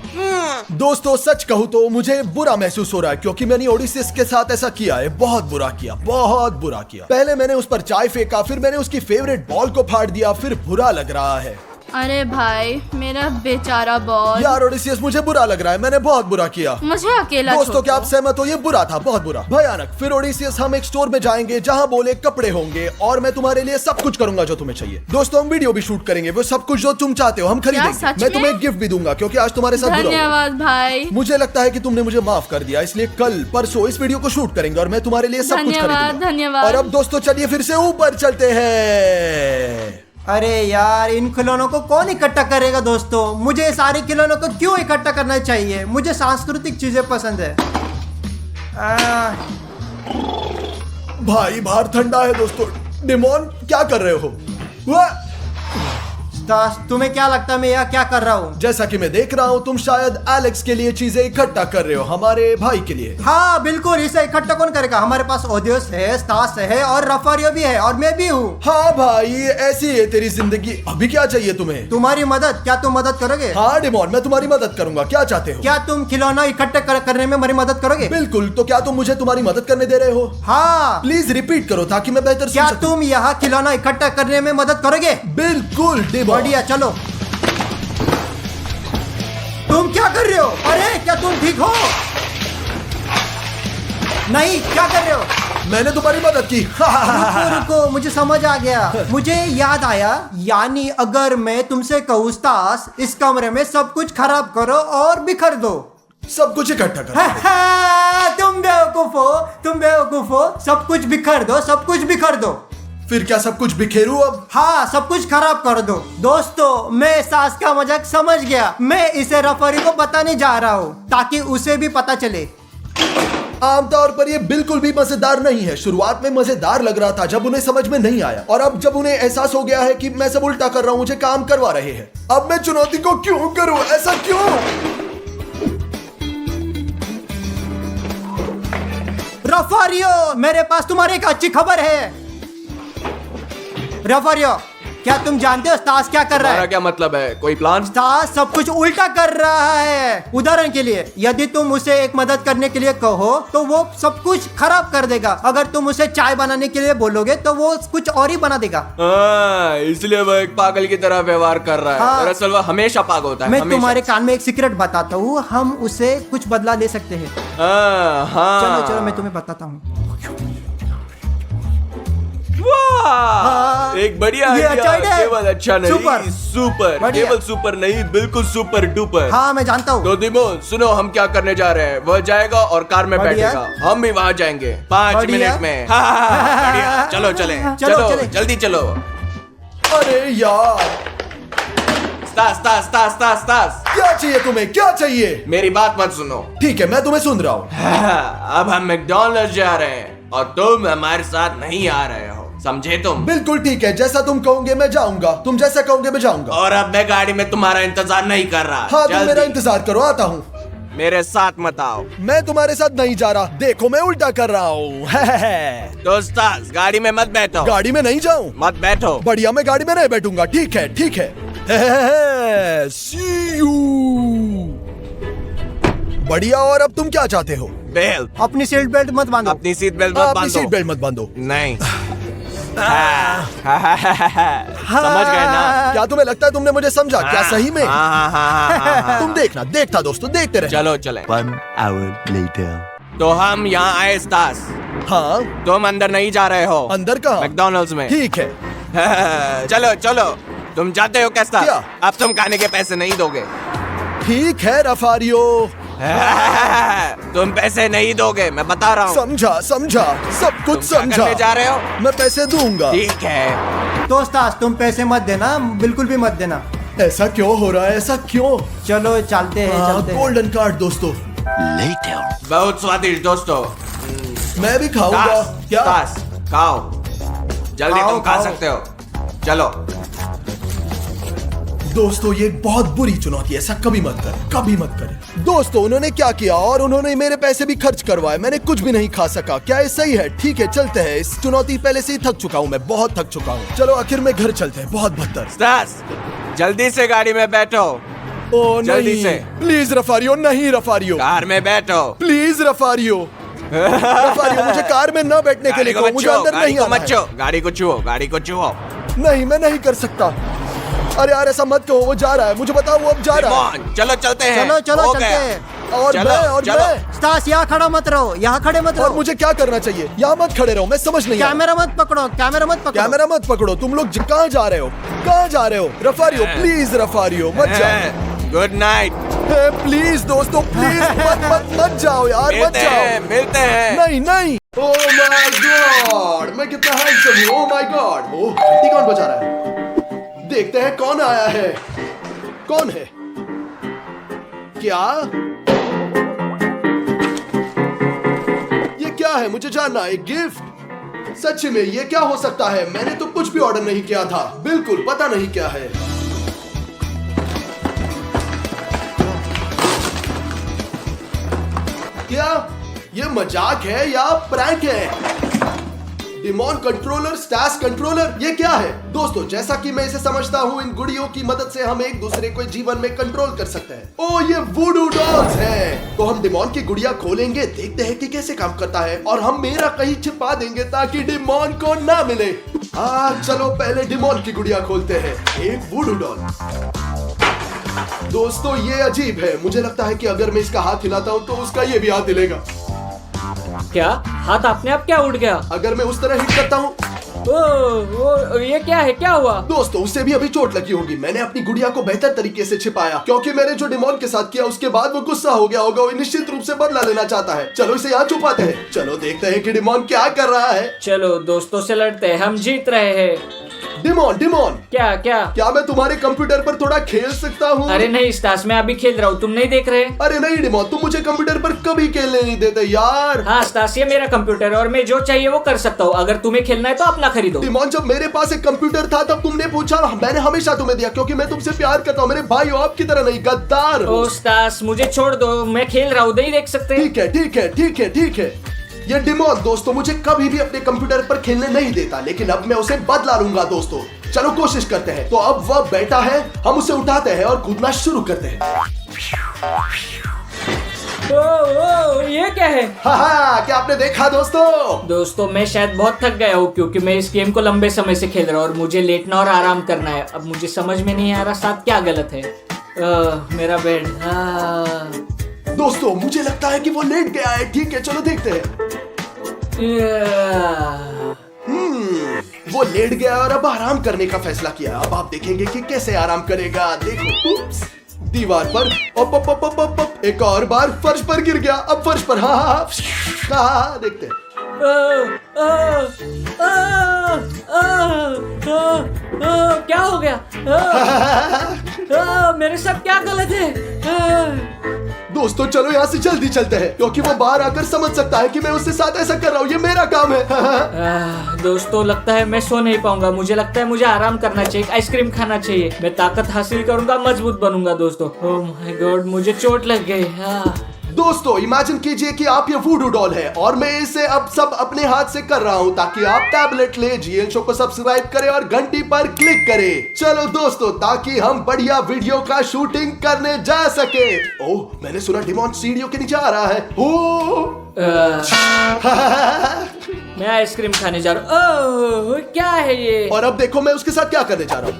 दोस्तों सच कहूँ तो मुझे बुरा महसूस हो रहा है क्योंकि मैंने ओडिसीज के साथ ऐसा किया है। बहुत बुरा किया, बहुत बुरा किया। पहले मैंने उस पर चाय फेंका, फिर मैंने उसकी फेवरेट बॉल को फाड़ दिया, फिर बुरा लग रहा है। अरे भाई, मेरा बेचारा बॉल। यार ओडिसीज, मुझे बुरा लग रहा है, मैंने बहुत बुरा किया। मुझे अकेला दोस्तों छोड़ क्या आप दो। सहमत हो? ये बुरा था, बहुत बुरा, भयानक। फिर ओडिसीज हम एक स्टोर में जाएंगे जहाँ बोले कपड़े होंगे और मैं तुम्हारे लिए सब कुछ करूंगा जो तुम्हें चाहिए। दोस्तों हम वीडियो भी शूट करेंगे, वो सब कुछ जो तुम चाहते हो हम खरीदेंगे। सच मैं में? तुम्हें एक गिफ्ट भी दूंगा क्योंकि आज तुम्हारे साथ बुरा हुआ। धन्यवाद भाई। मुझे लगता है कि तुमने मुझे माफ कर दिया, इसलिए कल परसों इस वीडियो को शूट करेंगे और मैं तुम्हारे लिए सब कुछ धन्यवाद, खरीदूंगा। धन्यवाद। और अब दोस्तों चलिए फिर से ऊपर चलते हैं। अरे यार, इन खिलौनों को कौन इकट्ठा करेगा दोस्तों? मुझे ये सारे खिलौनों को क्यों इकट्ठा करना चाहिए? मुझे सांस्कृतिक चीजें पसंद है। भाई बाहर ठंडा है दोस्तों। डिमोन क्या कर रहे हो? वाह! स्टास, तुम्हें क्या लगता है मैं यहाँ क्या कर रहा हूँ? जैसा कि मैं देख रहा हूँ तुम शायद एलेक्स के लिए चीजें इकट्ठा कर रहे हो, हमारे भाई के लिए। हाँ बिल्कुल, इसे इकट्ठा कौन करेगा? हमारे पास ओडियस है, स्टास है और रफारियो भी है और मैं भी हूँ। हाँ भाई, ऐसी है तेरी जिंदगी। अभी क्या चाहिए तुम्हें? तुम्हारी मदद, क्या तुम मदद करोगे? हाँ डिमोन, मैं तुम्हारी मदद करूंगा। क्या चाहते हो? क्या तुम खिलौना इकट्ठा करने में मेरी मदद करोगे? बिल्कुल। तो क्या तुम मुझे तुम्हारी मदद करने दे रहे हो? हाँ। प्लीज रिपीट करो ताकि मैं बेहतर क्या सुन सकूं। तुम यहाँ खिलौना इकट्ठा करने में मदद करोगे? बिल्कुल डिमोन। बढ़िया, चलो। तुम क्या कर रहे हो? अरे क्या तुम ठीक हो? नहीं, क्या कर रहे हो? मैंने तुम्हारी मदद की। रुको रुको, मुझे समझ आ गया। मुझे याद आया, यानी अगर मैं तुमसे कहूँ स्टास, इस कमरे में सब कुछ खराब करो और बिखर दो। सब कुछ इकट्ठा कर। तुम बेवकूफ हो, तुम बेवकूफ हो। सब कुछ बिखर दो, सब कुछ बिखर दो। फिर क्या सब कुछ बिखेरू अब? हाँ, सब कुछ खराब कर दो। दोस्तों, मैं सास का मजाक समझ गया। मैं इसे रफरी को बताने जा रहा हूँ ताकि उसे भी पता चले। आमतौर पर ये बिल्कुल भी मजेदार नहीं है। शुरुआत में मजेदार लग रहा था जब उन्हें समझ में नहीं आया, और अब जब उन्हें एहसास हो गया है कि मैं सब उल्टा कर रहा हूँ, मुझे काम करवा रहे हैं। अब मैं चुनौती को क्यों करूँ? ऐसा क्यों? रफारियो, मेरे पास तुम्हारी एक अच्छी खबर है। रफारियो, क्या तुम जानते हो स्टास क्या कर रहा तुम्हारा है? क्या मतलब है? कोई प्लान? स्टास सब कुछ उल्टा कर रहा है। उदाहरण के लिए, यदि तुम उसे एक मदद करने के लिए कहो तो वो सब कुछ खराब कर देगा। अगर तुम उसे चाय बनाने के लिए बोलोगे तो वो कुछ और ही बना देगा। हाँ, इसलिए वो एक पागल की तरह व्यवहार कर रहा है। हाँ। दरअसल वो हमेशा पागल होता है। मैं हमेशा। तुम्हारे कान में एक सीक्रेट बताता हूँ, हम उसे कुछ बदला दे सकते हैं। हाँ, हाँ। चलो चलो, मैं तुम्हें बताता हूँ। वाह! हाँ। एक बढ़िया ये आइडिया। अच्छा आइडिया है। केवल अच्छा नहीं, सुपर। सुपर। बढ़िया। केवल सुपर नहीं, बिल्कुल सुपर डुपर। हाँ, मैं जानता हूँ। तो दिमोन सुनो, हम क्या करने जा रहे हैं? वह जाएगा और कार में बढ़िया। बैठेगा, हम भी वहाँ जाएंगे 5 बढ़िया। मिनट में। बढ़िया। चलो चले, चलो, चले। जल्दी चलो। अरे यार, स्टास, क्या चाहिए तुम्हें? क्या चाहिए? मेरी बात मत सुनो। ठीक है, मैं तुम्हें सुन रहा हूँ। अब हम मैकडॉनल्ड्स जा रहे हैं और तुम हमारे साथ नहीं आ रहे हो, समझे तुम? बिल्कुल ठीक है, जैसा तुम कहोगे मैं जाऊंगा। तुम जैसा कहोगे मैं जाऊंगा। और अब मैं गाड़ी में तुम्हारा इंतजार नहीं कर रहा। हाँ, तुम जल्दी। मेरा इंतजार करो, आता हूँ। मेरे साथ मत आओ। मैं तुम्हारे साथ नहीं जा रहा। देखो मैं उल्टा कर रहा हूँ। तो स्टास, गाड़ी में मत बैठो। गाड़ी में नहीं जाऊँ? मत बैठो। बढ़िया, मैं गाड़ी में नहीं बैठूंगा। ठीक है, ठीक है। See you। बढ़िया। और अब तुम क्या चाहते हो? बेल्ट। अपनी सीट बेल्ट मत बांधो। अपनी सीट बेल्ट मत अपनी बांधो। सीट बेल्ट मत बांधो। नहीं। समझ गए ना? क्या तुम्हें लगता है तुमने मुझे समझा? क्या सही में? हाँ। तुम देखना, देखता दोस्तों, देखते रहे। चलो चले। 1 hour later. तो हम यहाँ आए स्टास, हाँ, तुम अंदर नहीं जा रहे हो। अंदर कहाँ? मैकडॉनल्ड्स में। ठीक है। चलो चलो। तुम जानते हो कैसा? क्या? अब तुम खाने के पैसे नहीं दोगे। ठीक है रफारियो, तुम पैसे नहीं दोगे, मैं बता रहा हूँ। समझा समझा, सब कुछ तुम क्या समझा। करने जा रहे हो? मैं पैसे दूंगा। ठीक है। तो स्टास तुम पैसे मत देना, बिल्कुल भी मत देना। ऐसा क्यों हो रहा है, ऐसा क्यों? चलो चलते हैं चलते हैं। गोल्डन कार्ड दोस्तों, Later. बहुत स्वादिष्ट दोस्तों। मैं भी खाऊंगा। तास, क्या? तास, खाओ जल्दी, खाओ, तुम खा खाओ। सकते हो। चलो। दोस्तों ये एक बहुत बुरी चुनौती है, ऐसा कभी मत कर, कभी मत करें। दोस्तों उन्होंने क्या किया, और उन्होंने मेरे पैसे भी खर्च करवाए, मैंने कुछ भी नहीं खा सका। क्या ये सही है? ठीक है चलते हैं, इस चुनौती पहले से ही थक चुका हूँ, मैं बहुत थक चुका हूँ। चलो आखिर में घर चलते हैं, बहुत बदतर। तास, जल्दी से गाड़ी में बैठो। ओ जल्दी नहीं, से। प्लीज रफारियो, नहीं रफारियो, कार में बैठो। प्लीज रफारियो। रफारियो मुझे कार में न बैठने के लिए कहो, मुझे अंदर नहीं आना है। गाड़ी को छुओ, गाड़ी को छुओ। नहीं मैं नहीं कर सकता। अरे यार ऐसा मत कहो, वो जा रहा है, मुझे बताओ वो अब जा रहा है। Come on, चलो चलते हैं। चलो चलो हो चलते गया। हैं। और चलो, चलो। मैं स्टास यहाँ खड़ा मत रहो, यहाँ खड़े मत और रहो। मुझे क्या करना चाहिए? यहाँ मत खड़े रहो, मैं समझ नहीं आया। कैमरा मत पकड़ो, कैमरा मत पकड़ो। कैमरा मत पकड़ो, तुम लोग कहाँ जा रहे हो? कहाँ जा रहे हो? रफारियो प्लीज, रफारियो मत जाओ। Good night. प्लीज दोस्तों, प्लीज मत जाओ यार, मत जाओ। मिलते हैं। नहीं नहीं। ओह माय गॉड, मैं कितना हैंडसम हूँ। Oh my God. ओह घंटी कौन बजा रहा है? देखते हैं कौन आया है। कौन है? क्या ये क्या है? मुझे जानना है। गिफ्ट? सच में ये क्या हो सकता है? मैंने तो कुछ भी ऑर्डर नहीं किया था, बिल्कुल पता नहीं क्या है। क्या ये मजाक है या प्रैंक है? डिमॉन कंट्रोलर, स्टास कंट्रोलर, ये क्या है? दोस्तों जैसा कि मैं इसे समझता हूँ, इन गुड़ियों की मदद से हम एक दूसरे को जीवन में कंट्रोल कर सकते हैं। ओ ये वुडू डॉल्स हैं। तो हम डिमॉन की गुड़िया खोलेंगे, देखते हैं कि कैसे काम करता है, और हम मेरा कहीं छिपा देंगे ताकि डिमॉन को ना मिले। चलो पहले डिमॉन की गुड़िया खोलते हैं, एक वुडू डॉल। दोस्तों ये अजीब है, मुझे लगता है कि अगर मैं इसका हाथ हिलाता हूँ तो उसका ये भी हाथ हिलेगा। क्या हाथ अपने आप क्या उड़ गया? अगर मैं उस तरह हिट करता हूँ, ओ, ये क्या है, क्या हुआ? दोस्तों उससे भी अभी चोट लगी होगी। मैंने अपनी गुड़िया को बेहतर तरीके से छिपाया, क्योंकि मैंने जो डिमॉन के साथ किया उसके बाद वो गुस्सा हो गया होगा, वो निश्चित रूप से बदला लेना चाहता है। चलो इसे यहाँ छुपाते हैं। चलो देखते हैं कि डिमॉन क्या कर रहा है। चलो दोस्तों से लड़ते हैं, हम जीत रहे हैं। डिमॉन डिमॉन, क्या क्या? क्या मैं तुम्हारे कंप्यूटर पर थोड़ा खेल सकता हूँ? अरे नहीं स्टास, मैं अभी खेल रहा हूँ, तुम नहीं देख रहे? अरे नहीं डिमॉन, तुम मुझे कंप्यूटर पर कभी खेलने नहीं देते यार। हाँ स्टास, ये मेरा कंप्यूटर है और मैं जो चाहिए वो कर सकता हूँ। अगर तुम्हें खेलना है तो अपना खरीदो। डिमॉन जब मेरे पास एक कंप्यूटर था तब तुमने पूछा, मैंने हमेशा तुम्हें दिया, क्योंकि मैं तुमसे प्यार करता हूँ। मेरे भाई हो, आपकी तरह नहीं, गद्दार हो। ओ स्टास, मुझे छोड़ दो, मैं खेल रहा हूँ, नहीं देख सकते? ठीक है ठीक है ठीक है ठीक है। ये डिमॉन दोस्तों मुझे कभी भी अपने कंप्यूटर पर खेलने नहीं देता, लेकिन अब मैं उसे बदला लूंगा दोस्तों। चलो कोशिश करते हैं। तो अब वह बैठा है, हम उसे उठाते हैं और कूदना शुरू करते हैं। ओ, ये क्या है? हाँ, क्या आपने देखा दोस्तों? दोस्तों मैं शायद बहुत थक गया हूँ, क्योंकि मैं इस गेम को लंबे समय से खेल रहा हूँ और मुझे लेटना और आराम करना है। अब मुझे समझ में नहीं आ रहा साथ क्या गलत है। मेरा बेड। दोस्तों मुझे लगता है कि वो लेट गया है। ठीक है चलो देखते हैं। वो लेट गया और अब आराम करने का फैसला किया। अब आप देखेंगे कि कैसे आराम करेगा। देखो, उप्स, दीवार पर op, एक और बार फर्श पर गिर गया। अब फर्श पर हाँ, देखते हैं। क्या हो गया? मेरे साथ क्या गलत है? दोस्तों चलो यहाँ से जल्दी चलते हैं, क्योंकि वो बाहर आकर समझ सकता है कि मैं उसके साथ ऐसा कर रहा हूँ। ये मेरा काम है। दोस्तों लगता है मैं सो नहीं पाऊंगा। मुझे लगता है मुझे आराम करना चाहिए, आइसक्रीम खाना चाहिए। मैं ताकत हासिल करूंगा, मजबूत बनूंगा दोस्तों। ओह माय गॉड, मुझे चोट लग गई। दोस्तों इमेजिन कीजिए कि आप ये वुडू डॉल है और मैं इसे अब सब अपने हाथ से कर रहा हूँ, ताकि आप टैबलेट ले, जीएन शो को सब्सक्राइब करें और घंटी पर क्लिक करें। चलो दोस्तों, ताकि हम बढ़िया वीडियो का शूटिंग करने जा सके। ओह, मैंने सुना डिमॉन सीढ़ियों के नीचे आ रहा है। मैं आइसक्रीम खाने जा रहा हूँ। ओह, क्या है ये? और अब देखो मैं उसके साथ क्या करने जा रहा हूँ।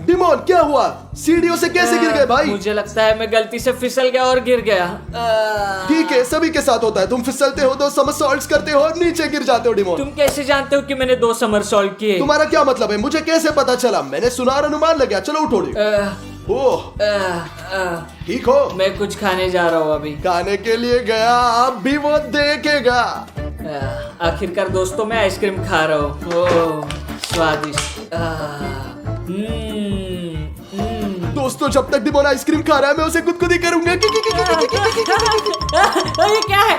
डिमॉन क्या हुआ? सीढ़ियों से कैसे गिर गए भाई? मुझे लगता है मैं गलती से फिसल गया और गिर गया। ठीक है, सभी के साथ होता है। तुम फिसलते हो, 2 समरसॉल्ट्स करते हो और नीचे गिर जाते हो डिमोन। तुम कैसे जानते हो कि मैंने 2 समरसॉल्ट किए? तुम्हारा क्या मतलब है? मुझे कैसे पता चला? मैंने सुना और अनुमान लग गया। चलो उठो। ओह, ठीक हो? मैं कुछ खाने जा रहा हूँ अभी। खाने के लिए गया, अब भी वो देखेगा। आखिरकार दोस्तों मैं आइसक्रीम खा रहा हूँ। ओह, स्वादिष्ट। दोस्तों, जब तक डिमोन आइसक्रीम खा रहा है मैं उसे गुदगुदी करूंगा। ये क्या है?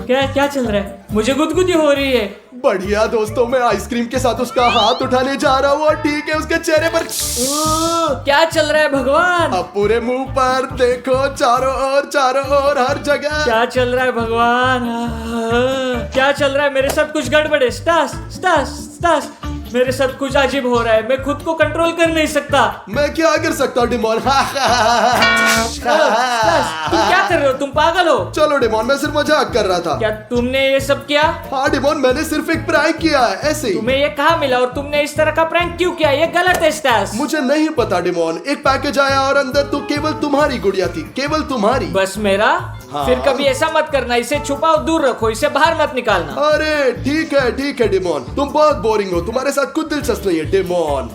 क्या चल रहा है? मुझे गुदगुदी हो रही है। बढ़िया दोस्तों, मैं आइसक्रीम के साथ उसका हाथ उठाने जा रहा हूँ और ठीक है, उसके चेहरे पर क्या चल रहा है भगवान? अब पूरे मुंह पर देखो, चारों ओर हर जगह। क्या चल रहा है भगवान? क्या चल रहा है? मेरे साथ कुछ गड़बड़ है। स्टास, स्टास, स्टास, मेरे साथ कुछ अजीब हो रहा है। मैं खुद को कंट्रोल कर नहीं सकता। मैं क्या कर सकता हूँ डिमोन? तुम क्या कर रहे हो? तुम पागल हो? चलो डिमोन, मैं सिर्फ मजाक कर रहा था। क्या तुमने ये सब किया? हाँ डिमोन, मैंने सिर्फ एक प्रैंक किया है, ऐसे ही। तुम्हें ये कहाँ मिला और तुमने इस तरह का प्रैंक क्यों किया? ये गलत है स्टास। मुझे नहीं पता डिमोन। एक पैकेज आया और अंदर तो केवल तुम्हारी गुड़िया थी, केवल तुम्हारी। बस मेरा? हाँ। फिर कभी ऐसा मत करना। इसे छुपाओ, दूर रखो, इसे बाहर मत निकालना। अरे ठीक है डिमोन, तुम बहुत बोरिंग हो, तुम्हारे साथ कुछ दिलचस्प नहीं है डिमोन।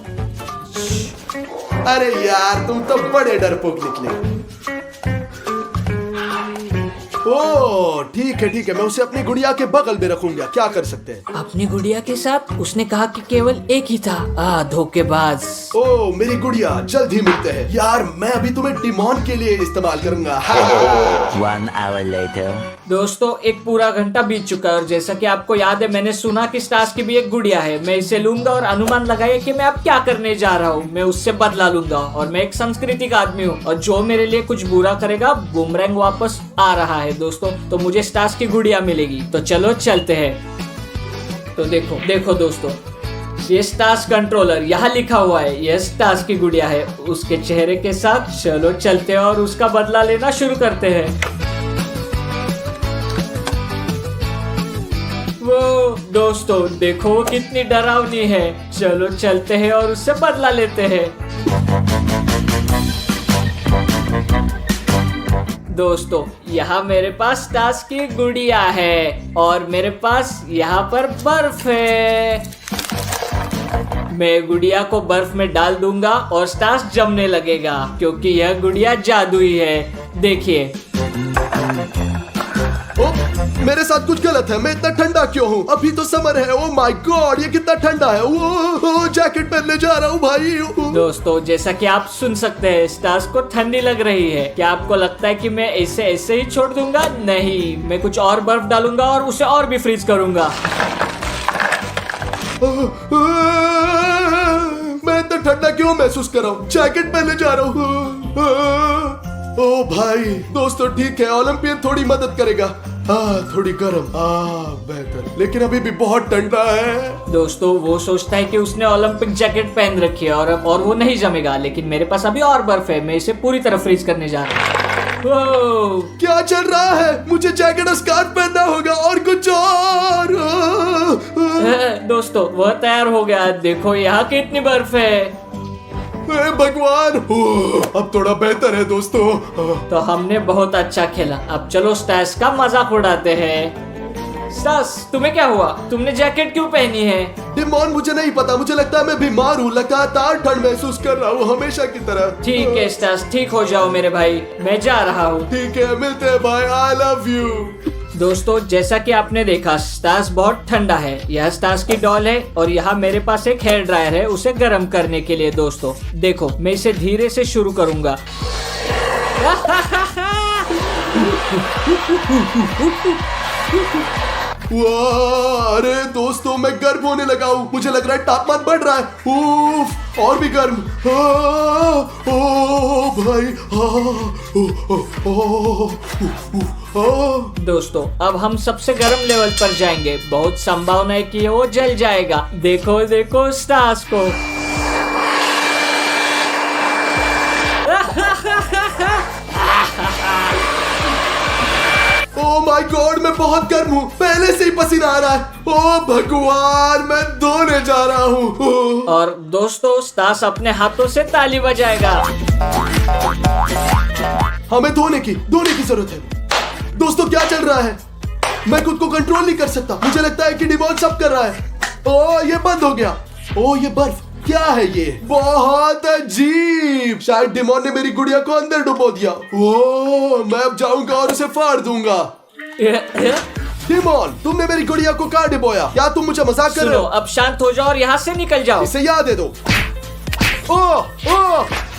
अरे यार, तुम तो बड़े डरपोक निकले। ओह ठीक है, मैं उसे अपनी गुड़िया के बगल में रखूंगा। क्या कर सकते हैं? अपनी गुड़िया के साथ? उसने कहा कि केवल एक ही था। धोखेबाज। ओह मेरी गुड़िया, जल्द ही मिलते हैं। यार, मैं अभी तुम्हें डिमोन के लिए इस्तेमाल करूंगा। 1 hour later. दोस्तों, एक पूरा घंटा बीत चुका है और जैसा कि आपको याद है, मैंने सुना कि स्टास की भी एक गुड़िया है। मैं इसे लूंगा और अनुमान लगाइए कि मैं अब क्या करने जा रहा हूँ। मैं उससे बदला लूंगा और मैं एक सांस्कृतिक आदमी हूँ और जो मेरे लिए कुछ बुरा करेगा, बूमरैंग वापस आ रहा है दोस्तों। तो मुझे स्टास की गुड़िया मिलेगी। तो चलो चलते हैं। तो देखो दोस्तों, ये स्टास कंट्रोलर यहाँ लिखा हुआ है। ये स्टास की गुड़िया है उसके चेहरे के साथ। चलो चलते हैं और उसका बदला लेना शुरू करते हैं। वो दोस्तों देखो, वो कितनी डरावनी है। चलो चलते हैं और उससे बदला लेते हैं। दोस्तों, यहाँ मेरे पास स्टास की गुड़िया है और मेरे पास यहाँ पर बर्फ है। मैं गुड़िया को बर्फ में डाल दूंगा और स्टास जमने लगेगा क्योंकि यह गुड़िया जादुई है। देखिए। मेरे साथ कुछ गलत है। मैं इतना ठंडा क्यों हूँ? अभी तो समर है। ओह माय गॉड, ये कितना ठंडा है। वो जैकेट पहनने जा रहा हूँ भाई। दोस्तों, जैसा कि आप सुन सकते हैं, स्टार्स को ठंडी लग रही है। क्या आपको लगता है कि मैं इसे ऐसे ही छोड़ दूंगा? नहीं, मैं कुछ और बर्फ डालूंगा और उसे और भी फ्रीज करूंगा। मैं इतना ठंडा क्यों महसूस कर रहा हूँ? जैकेट पहनने जा रहा हूँ। ओ भाई, दोस्तों ठीक है, ओलंपियन थोड़ी मदद करेगा। थोड़ी गर्म, बेहतर, लेकिन अभी भी बहुत ठंडा है। दोस्तों, वो सोचता है कि उसने ओलंपिक जैकेट पहन रखी है और वो नहीं जमेगा, लेकिन मेरे पास अभी और बर्फ है। मैं इसे पूरी तरह फ्रीज करने जा रहा हूँ। क्या चल रहा है? मुझे जैकेट और स्कार्फ पहनना होगा और कुछ और। दोस्तों, वह तैयार हो गया। देखो यहाँ कितनी बर्फ है। भगवान, अब थोड़ा बेहतर है दोस्तों। तो हमने बहुत अच्छा खेला। अब चलो स्टास का मजाक उड़ाते हैं। स्टास, तुम्हें क्या हुआ? तुमने जैकेट क्यों पहनी है? डिमोन, मुझे नहीं पता। मुझे लगता है मैं बीमार हूँ। लगातार ठंड महसूस कर रहा हूँ, हमेशा की तरह। ठीक है स्टास, ठीक हो जाओ मेरे भाई। मैं जा रहा हूँ। ठीक है, मिलते हैं भाई। I love you. दोस्तों, जैसा कि आपने देखा, स्टास बहुत ठंडा है। यह स्टास की डॉल है और यहाँ मेरे पास एक हेयर ड्रायर है उसे गर्म करने के लिए। दोस्तों देखो, मैं इसे धीरे से शुरू करूंगा। वाह, अरे दोस्तों, मैं गर्म होने लगा हूँ। मुझे लग रहा है तापमान बढ़ रहा है। उफ, और भी गर्म। ओ भाई। दोस्तों, अब हम सबसे गर्म लेवल पर जाएंगे। बहुत संभावना है कि वो जल जाएगा। देखो देखो स्टार्स को। ओ माय गॉड, मैं बहुत गर्म हूँ, पहले से ही पसीना आ रहा है। ओ भगवान, मैं धोने जा रहा हूँ। और दोस्तों स्टास अपने हाथों से ताली बजाएगा। हमें धोने की जरूरत है। दोस्तों क्या चल रहा है? मैं खुद को कंट्रोल नहीं कर सकता। मुझे लगता है कि डिमॉन सब कर रहा है। ओ ये बंद हो गया। ओ ये बर्फ क्या है? ये बहुत अजीब। शायद डिमॉन ने मेरी गुड़िया को अंदर डुबो दिया। ओ मैं अब जाऊंगा और उसे फाड़ दूंगा। डिमॉन, तुमने मेरी गुड़िया को कहाँ डुबोया? क्या तुम मुझे मजाक कर रहे सुनो, हो? अब शांत हो जाओ और यहाँ से निकल जाओ। इसे याद दे दो।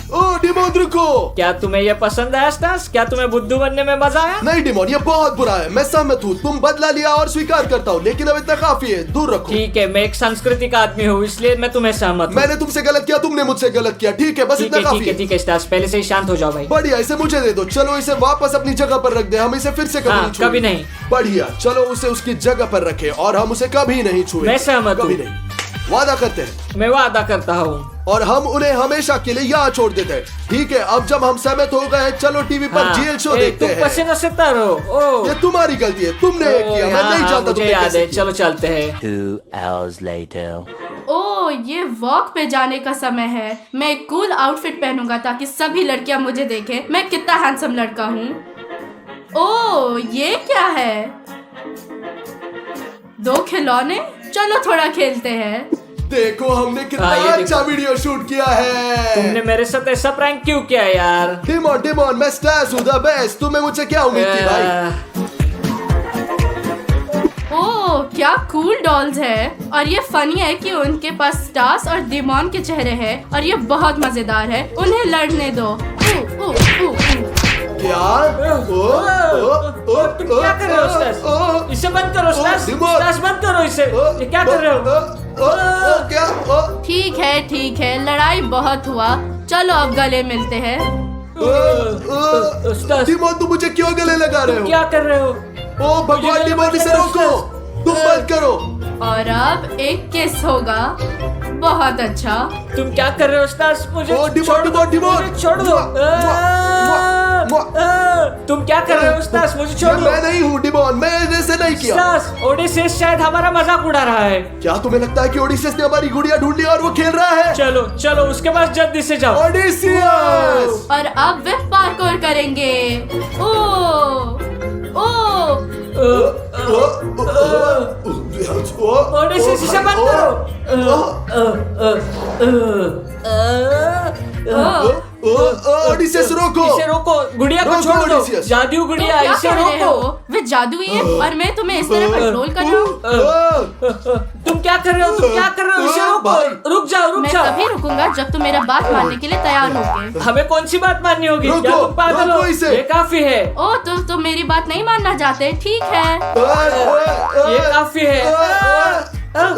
ओ डिमॉन रुको। क्या तुम्हें ये पसंद आया स्टास? क्या तुम्हें बुद्धू बनने में मजा आया? नहीं डिमॉन, ये बहुत बुरा है। मैं सहमत हूँ, तुम बदला लिया और स्वीकार करता हूँ, लेकिन अब इतना काफी है। दूर रखो। ठीक है, मैं एक सांस्कृतिक आदमी हूँ, इसलिए मैं तुम्हें सहमत हूँ। मैंने तुमसे गलत किया, तुमने मुझसे गलत किया। ठीक है, बस ठीक इतना है, काफी ठीक है, है। ठीक है स्टास, पहले से ही शांत हो जाओ भाई। बढ़िया, इसे मुझे दे दो। चलो इसे वापस अपनी जगह पर रख दे। हम इसे फिर से कभी हाँ, नहीं छुएंगे। कभी नहीं। बढ़िया, चलो उसे उसकी जगह पर रखे और हम उसे कभी नहीं छुएंगे। मैं सहमत कभी हूँ। नहीं। वादा करते हैं मैं वादा करता हूँ। और हम उन्हें हमेशा के लिए यहाँ छोड़ देते हैं। ठीक है, अब जब हम सहमत हो गए हैं, चलो टीवी पर हाँ, जेल शो ए, देखते तुम हैं। पसीनों से तरो। ओ ये तुम्हारी गलती है, तुमने ये किया। मैं नहीं जानता मुझे तुमने याद कैसे है। किया। चलो चलते हैं। 2 hours later. ओ ये वॉक पे जाने का समय है। मैं एक कूल आउटफिट पहनूंगा ताकि सभी लड़कियां मुझे देखें मैं कितना हैंडसम लड़का हूँ। ओ ये क्या है? 2 खिलौने? चलो थोड़ा खेलते हैं। देखो हमने कितना हाँ, ये देखो। अच्छा वीडियो शूट किया है। तुमने मेरे साथ ऐसा प्रैंक क्यों किया यार? डिमॉन, मैं स्टार्स हूँ, द बेस्ट। तुम्हें मुझसे क्या उम्मीद थी भाई? ओ क्या कूल डॉल्स है। और ये फनी है कि उनके पास स्टार्स और डिमॉन के चेहरे हैं और ये बहुत मजेदार है। उन्हें लड़ने दो। क्या? तुम क्या कर रहे हो स्टास? इसे बंद करो स्टास। स्टास बंद करो इसे। ये क्या कर रहे हो? क्या? ठीक है लड़ाई बहुत हुआ। चलो अब गले मिलते हैं। स्टास, डिमॉन, तुम मुझे क्यों गले लगा रहे हो? क्या कर रहे हो? ओ भगवान, डिमॉन इसे रोको। तुम बंद करो। और अब एक किस होगा। बहुत अच्छा। तुम क्या कर रहे हो स्टास? मुझे ओ, छोड़ दो, डिमॉन। मुझे छोड़ दो। तुम क्या कर रहे हो स्टास? मुझे छोड़ दो। मैं नहीं हूँ डिमॉन, मैंने ऐसे नहीं किया। स्टास, ओडिसेस शायद हमारा मजाक उड़ा रहा है। क्या तुम्हें लगता है कि ओडिसियस ने हमारी गुड़िया ढूंढ ली और वो खेल रहा है? चलो चलो उसके पास जल्दी से जाओ। ओडिसियस! और अब वे पार्कोर करेंगे। ओडिसेस इसे बंद करो। ओडिसियस रोको। इसे रोको, गुड़िया को रोको, छोड़ दो। ओडिसियस। जादू तुम गुड़िया, क्या इसे कर रहे रोको। हो? वे जादुई है और मैं तुम्हें इस तरह कंट्रोल कर रहा हूँ। तुम क्या कर रहे हो? तुम क्या कर रहे हो? इसे रोको। रुक जाओ, रुक मैं जाओ। तभी रुकूंगा जब तुम मेरा बात मानने के लिए तैयार होगे। हमें कौन सी बात माननी होगी? रुको, क्या तुम पागल हो? रोको इसे। ये काफी है। ओ तुम मेरी बात नहीं मानना चाहते? ठीक है। ये काफी है। तुम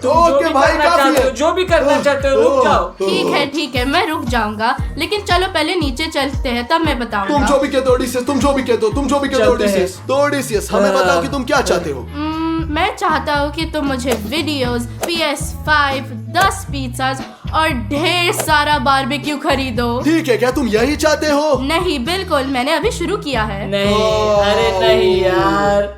जो ओके भी भाई, करना काफी चाहते हो, है। जो भी करना चाहते हो, रुक जाओ। ठीक है मैं रुक जाऊंगा, लेकिन चलो पहले नीचे चलते हैं तब मैं तुम बताऊंगा। जो भी कहते हो ओडिसियस, तुम जो भी कहते हो, तुम जो भी कहते हो चलते हैं। ओडिसियस। तो ओडिसियस, हमें बताओ कि तुम क्या चाहते हो? मैं चाहता हूँ कि तुम मुझे वीडियोस, PS5, 10 पिज़्ज़ास और ढेर सारा बारबेक्यू खरीदो। ठीक है, क्या तुम यही चाहते हो? नहीं बिल्कुल, मैंने अभी शुरू किया है। नहीं, अरे नहीं यार।